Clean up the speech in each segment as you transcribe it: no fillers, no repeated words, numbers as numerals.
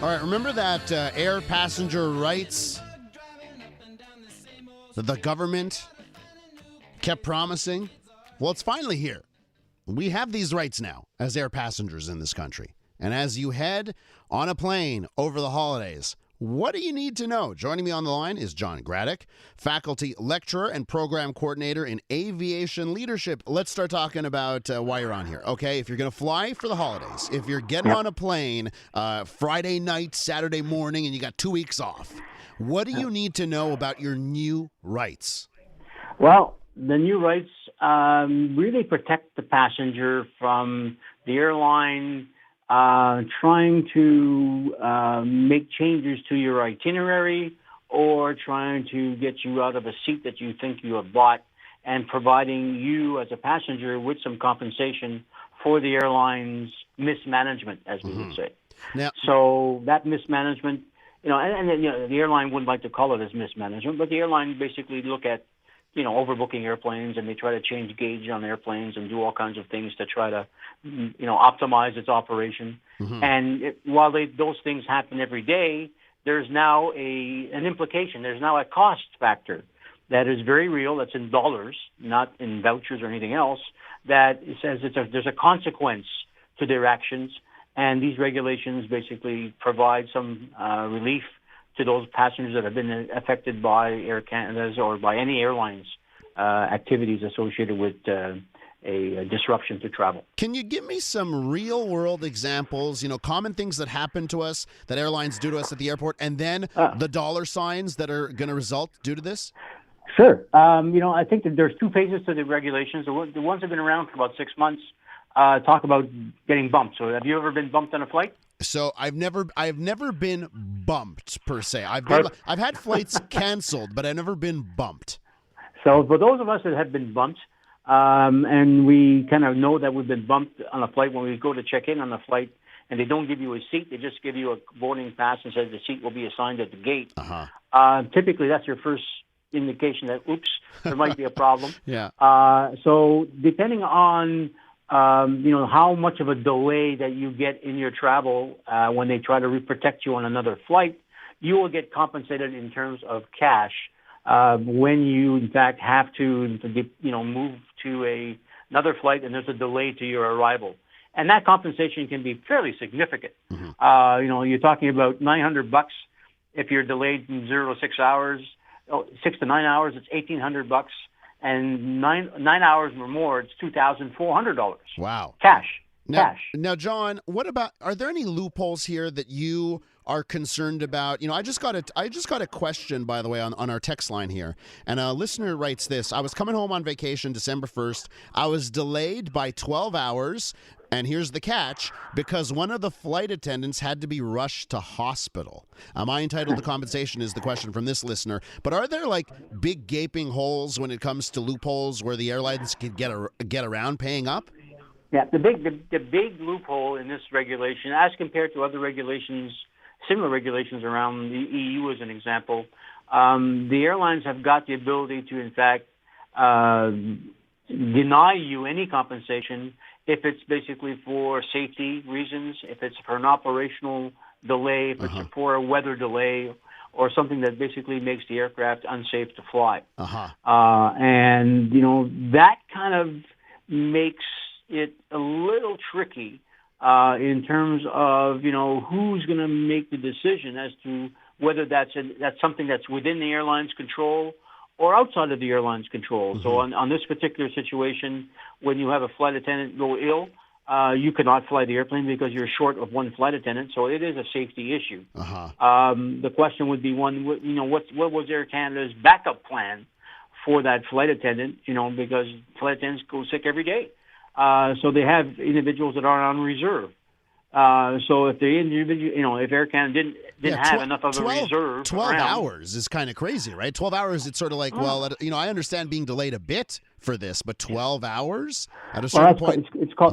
All right, remember that air passenger rights that the government kept promising? Well, it's finally here. We have these rights now as air passengers in this country. And as you head on a plane over the holidays, what do you need to know? Joining me on the line is John Gradek, faculty lecturer and program coordinator in aviation leadership. Let's start talking about why you're on here. Okay, if you're going to fly for the holidays, if you're getting on a plane Friday night, Saturday morning, and you got 2 weeks off, what do you need to know about your new rights? Well, the new rights really protect the passenger from the airline trying to make changes to your itinerary or trying to get you out of a seat that you think you have bought and providing you as a passenger with some compensation for the airline's mismanagement, as we would say. Now, so that mismanagement, and the airline wouldn't like to call it as mismanagement, but the airline basically look at overbooking airplanes, and they try to change gauge on airplanes and do all kinds of things to try to, optimize its operation. And while those things happen every day, there's now an implication. There's now a cost factor that is very real. That's in dollars, not in vouchers or anything else. That says there's a consequence to their actions, and these regulations basically provide some relief to those passengers that have been affected by Air Canada's or by any airline's activities associated with a disruption to travel. Can you give me some real-world examples, common things that happen to us, that airlines do to us at the airport, and then the dollar signs that are going to result due to this? Sure. I think that there's two phases to the regulations. The ones that have been around for about 6 months talk about getting bumped. So have you ever been bumped on a flight? So I've never been bumped per se. I've had flights canceled, but I've never been bumped. So for those of us that have been bumped, and we kind of know that we've been bumped on a flight when we go to check in on the flight, and they don't give you a seat, they just give you a boarding pass and says the seat will be assigned at the gate. Typically, that's your first indication that, oops, there might be a problem. Yeah. So depending on how much of a delay that you get in your travel when they try to protect you on another flight, you will get compensated in terms of cash when you, in fact, have to move to another flight and there's a delay to your arrival. And that compensation can be fairly significant. You're talking about $900 if you're delayed from 0 to 6 hours. 6 to 9 hours, it's $1,800. And nine hours or more, it's $2,400. Wow. Cash. Now, John, what about? Are there any loopholes here that you are concerned about? I just got a question, by the way, on our text line here, and a listener writes this: I was coming home on vacation December 1st. I was delayed by 12 hours. And here's the catch, because one of the flight attendants had to be rushed to hospital. Am I entitled to compensation is the question from this listener. But are there big gaping holes when it comes to loopholes where the airlines can get around paying up? Yeah, the big loophole in this regulation, as compared to other regulations, similar regulations around the EU as an example, the airlines have got the ability to, in fact, deny you any compensation if it's basically for safety reasons, if it's for an operational delay, if it's for a weather delay, or something that basically makes the aircraft unsafe to fly. And, that kind of makes it a little tricky in terms of, who's going to make the decision as to whether that's something that's within the airline's control or outside of the airline's control. So on this particular situation, when you have a flight attendant go ill, you cannot fly the airplane because you're short of one flight attendant. So it is a safety issue. The question would be what was Air Canada's backup plan for that flight attendant? Because flight attendants go sick every day. So they have individuals that are on reserve. So if the individual, if Air Canada didn't have enough of a reserve, 12 hours is kind of crazy, right? 12 hours, it's sort of like, I understand being delayed a bit for this, but 12 hours at a certain point.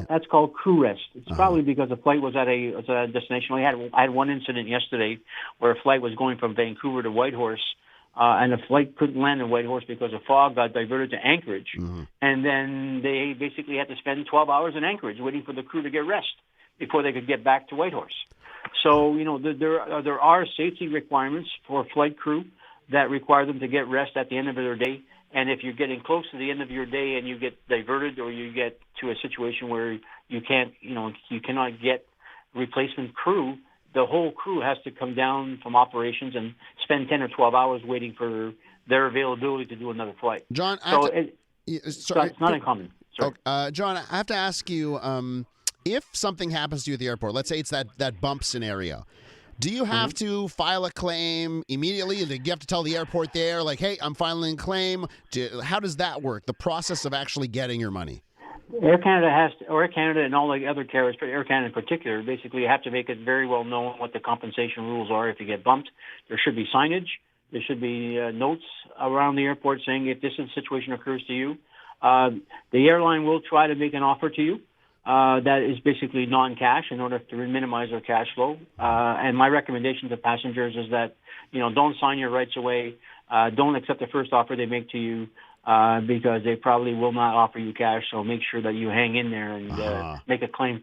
That's called crew rest. It's probably because the flight was at a destination. I had one incident yesterday where a flight was going from Vancouver to Whitehorse, and the flight couldn't land in Whitehorse because the fog got diverted to Anchorage, and then they basically had to spend 12 hours in Anchorage waiting for the crew to get rest before they could get back to Whitehorse. So, there are safety requirements for flight crew that require them to get rest at the end of their day. And if you're getting close to the end of your day and you get diverted or you get to a situation where you cannot get replacement crew, the whole crew has to come down from operations and spend 10 or 12 hours waiting for their availability to do another flight. John, it's not uncommon. Sorry. John, I have to ask you, if something happens to you at the airport, let's say it's that bump scenario, do you have to file a claim immediately? Do you have to tell the airport there, like, hey, I'm filing a claim? How does that work, the process of actually getting your money? Air Canada and all the other carriers, but Air Canada in particular, basically you have to make it very well known what the compensation rules are if you get bumped. There should be signage. There should be notes around the airport saying if this situation occurs to you. The airline will try to make an offer to you that is basically non-cash in order to minimize their cash flow. And my recommendation to passengers is that, don't sign your rights away. Don't accept the first offer they make to you because they probably will not offer you cash. So make sure that you hang in there and make a claim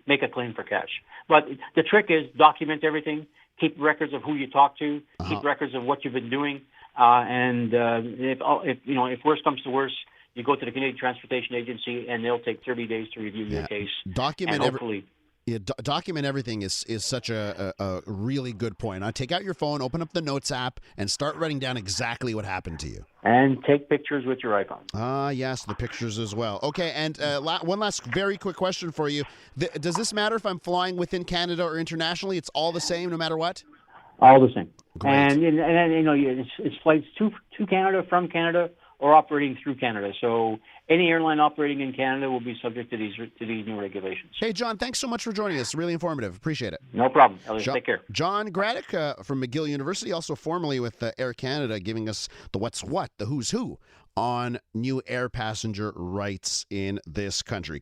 for cash. But the trick is document everything. Keep records of who you talk to. Keep records of what you've been doing. And if worse comes to worse, you go to the Canadian Transportation Agency, and they'll take 30 days to review your case. Document everything is such a really good point. Now, take out your phone, open up the Notes app, and start writing down exactly what happened to you. And take pictures with your iPhone. Yes, the pictures as well. Okay, and one last very quick question for you. Does this matter if I'm flying within Canada or internationally? It's all the same no matter what? All the same. Great. And it's flights to Canada, from Canada, or operating through Canada. So any airline operating in Canada will be subject to these new regulations. Hey, John, thanks so much for joining us. Really informative. Appreciate it. No problem. Elliot, take care. John Gradek from McGill University, also formerly with Air Canada, giving us the what's what, the who's who on new air passenger rights in this country.